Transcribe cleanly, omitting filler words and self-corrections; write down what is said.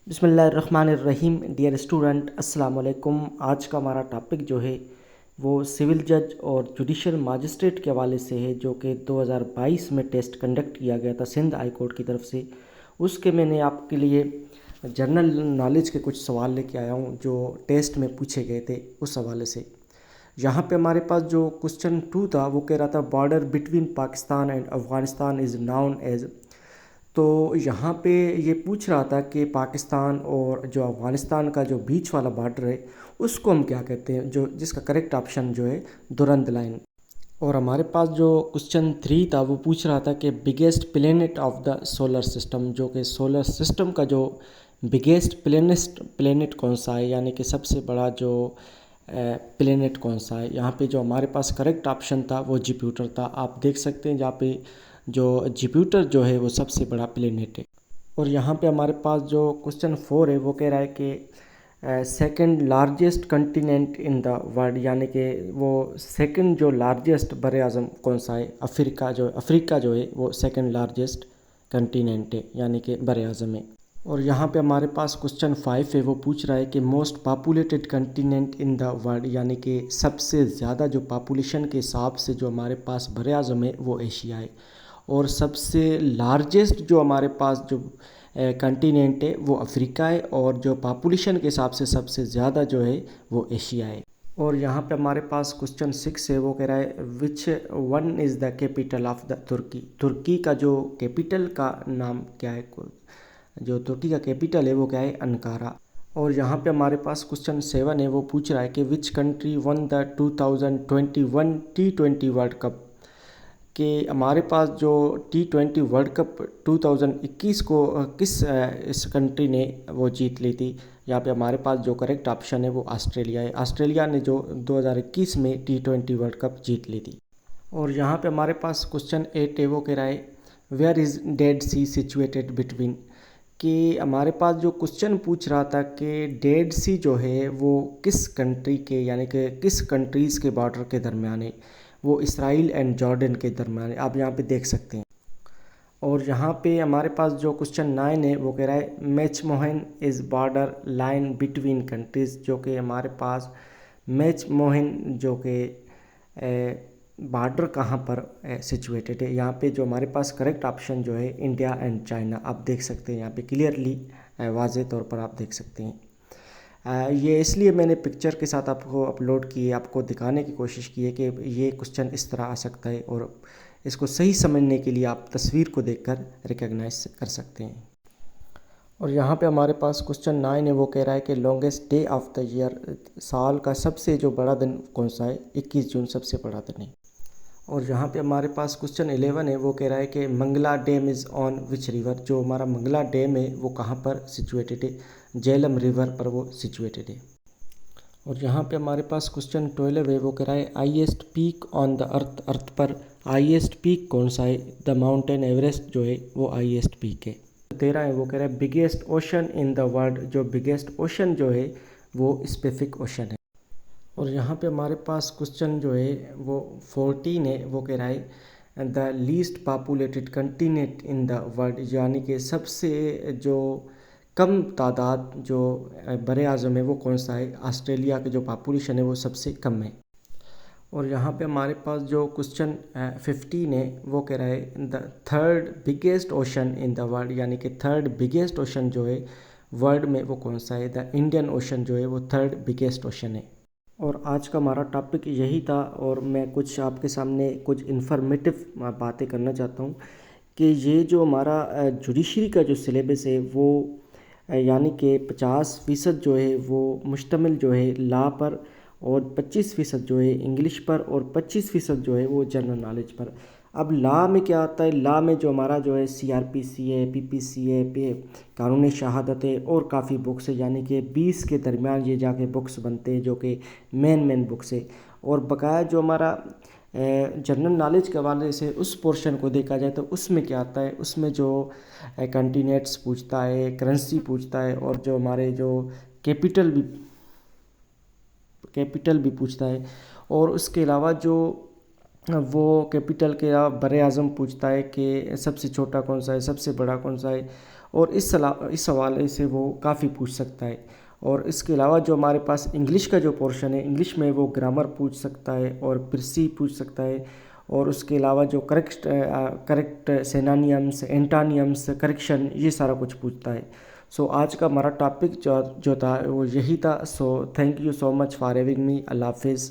बिस्मिल्लाहिर्रहमानिर्रहीम। Dear student, अस्सलाम वालेकुम। आज का हमारा टॉपिक जो है वो सिविल जज और जुडिशल मजिस्ट्रेट के हवाले से है, जो कि 2022 में टेस्ट कंडक्ट किया गया था सिंध हाई कोर्ट की तरफ से। उसके मैंने आपके लिए जनरल नॉलेज के कुछ सवाल लेके आया हूँ जो टेस्ट में पूछे गए थे उस हवाले से। यहाँ पे हमारे पास जो क्वेश्चन 2 था वो कह रहा था border between Pakistan and Afghanistan is known as. तो यहाँ पे ये पूछ रहा था कि पाकिस्तान और जो अफ़गानिस्तान का जो बीच वाला बॉर्डर है उसको हम क्या कहते हैं, जो जिसका करेक्ट ऑप्शन जो है दुरंद लाइन। और हमारे पास जो क्वेश्चन 3 था वो पूछ रहा था कि biggest planet of the solar system, जो कि सोलर सिस्टम का जो बिगेस्ट प्लेनेट कौन सा है, यानी कि सबसे बड़ा जो प्लेनेट कौन सा है। यहाँ पे जो हमारे पास करेक्ट ऑप्शन था वो जुपिटर था। आप देख सकते हैं जहाँ पे जो जुपिटर जो है वो सबसे बड़ा प्लेनेट है। और यहाँ पे हमारे पास जो क्वेश्चन 4 है वो कह रहा है कि second largest continent in the world, यानी कि वो सेकंड जो लार्जेस्ट बर आज़म कौन सा है। अफ्रीका जो है वो सेकंड लार्जेस्ट कंटिनेंट है, यानी कि बर आज़म है। और यहाँ पे हमारे पास क्वेश्चन 5 है, वो पूछ रहा है कि most populated continent in the world, यानी कि सबसे ज़्यादा जो पॉपुलेशन के हिसाब से जो हमारे पास बर आज़म है वो एशिया है। और सबसे लार्जेस्ट जो हमारे पास जो कंटिनेंट है वो अफ्रीका है, और जो पॉपुलेशन के हिसाब से सबसे ज़्यादा जो है वो एशिया है। और यहाँ पे हमारे पास क्वेश्चन 6 है, वो कह रहा है which one is the capital of the Turkey. तुर्की का जो कैपिटल का नाम क्या है, जो तुर्की का कैपिटल है वो क्या है, अंकारा। और यहाँ पे हमारे पास क्वेश्चन 7 है, वो पूछ रहा है कि which country one the 2021 T20 world cup. कि हमारे पास जो T20 वर्ल्ड कप 2021 को इस कंट्री ने वो जीत ली थी। यहाँ पे हमारे पास जो करेक्ट ऑप्शन है वो ऑस्ट्रेलिया है। ऑस्ट्रेलिया ने जो 2021 में T20 वर्ल्ड कप जीत ली थी। और यहाँ पे हमारे पास क्वेश्चन 8 है, वो कह रहा है where is Dead Sea situated between. कि हमारे पास जो क्वेश्चन पूछ रहा था कि डेड सी जो है वो किस कंट्री के, यानी कि किस कंट्रीज़ के बॉर्डर के दरमियान है। वो इसराइल एंड जॉर्डन के दरमियान है, आप यहाँ पे देख सकते हैं। और यहाँ पे हमारे पास जो क्वेश्चन 9 है, वो कह रहा है match Mohan is border line between countries. जो कि हमारे पास मैच मोहन जो कि बॉर्डर कहाँ पर सिचुएटेड है। यहाँ पे जो हमारे पास करेक्ट ऑप्शन जो है इंडिया एंड चाइना, आप देख सकते हैं यहाँ पे क्लियरली वाज़े तौर पर आप देख सकते हैं। ये इसलिए मैंने पिक्चर के साथ आपको अपलोड किए, आपको दिखाने की कोशिश की है कि ये क्वेश्चन इस तरह आ सकता है, और इसको सही समझने के लिए आप तस्वीर को देखकर रिकग्नाइज कर सकते हैं। और यहाँ पे हमारे पास क्वेश्चन 9 है, वो कह रहा है कि longest day of the year, साल का सबसे जो बड़ा दिन कौन सा है। 21 जून सबसे बड़ा दिन है। और यहाँ पे हमारे पास क्वेश्चन 11 है, वो कह रहा है कि Mangla dam is on which river. जो हमारा मंगला डैम है वो कहाँ पर सिचुएटेड है, झेलम रिवर पर वो सिचुएटेड है। और यहाँ पे हमारे पास क्वेश्चन 12 है, वो कह रहा है highest peak on the earth. Earth पर हाईएस्ट पीक कौन सा है। द माउंटेन एवरेस्ट जो है वो हाईएस्ट पीक है। 13 है, वो कह रहा है biggest ocean in the world. जो बिगेस्ट ओशन जो है वो पैसिफिक ओशन है। और यहाँ पे हमारे पास क्वेश्चन जो है वो 14 है, वो कह रहा है the least populated continent in the world, यानी कि सबसे जो कम तादाद जो बर आज़म है वो कौन सा है। ऑस्ट्रेलिया की जो पॉपुलेशन है वो सबसे कम है। और यहाँ पे हमारे पास जो क्वेश्चन 15 है, वो कह रहा है the third biggest ocean in the world, यानी कि थर्ड बिगेस्ट ओशन जो है वर्ल्ड में वो कौन सा है। द इंडियन ओशन जो है वो थर्ड बिगेस्ट ओशन है। और आज का हमारा टॉपिक यही था, और मैं कुछ आपके सामने कुछ इन्फॉर्मेटिव बातें करना चाहता हूँ कि ये जो हमारा जुडिशरी का जो सिलेबस है वो यानी कि 50% जो है वो मुश्तमिल जो है लॉ पर, और 25% जो है इंग्लिश पर, और 25% जो है वो जनरल नॉलेज पर। अब लॉ में क्या आता है, लॉ में जो हमारा जो है CRPC है, PPC है, कानूनी शहादत है, और काफ़ी बुक्स है, यानी कि 20 के दरमियान ये जाके बुक्स बनते हैं जो कि मेन बुक्स है। और बकाया जो हमारा जनरल नॉलेज के हवाले से उस पोर्शन को देखा जाए तो उसमें क्या आता है, उसमें जो कंटिनेंट्स पूछता है, करेंसी पूछता है, और जो हमारे जो कैपिटल भी पूछता है। और उसके अलावा जो वो कैपिटल के बर आज़म पूछता है कि सबसे छोटा कौन सा है, सबसे बड़ा कौन सा है। और इस हवाले से वो काफ़ी पूछ सकता है। और इसके अलावा जो हमारे पास इंग्लिश का जो पोर्शन है, इंग्लिश में वो ग्रामर पूछ सकता है और प्रिसी पूछ सकता है। और उसके अलावा जो करेक्ट सिनोनिम्स, एंटोनिम्स, करेक्शन, ये सारा कुछ पूछता है। सो आज का हमारा टॉपिक जो था वो यही था। So thank you so much for having me. अल्लाह हाफिज़।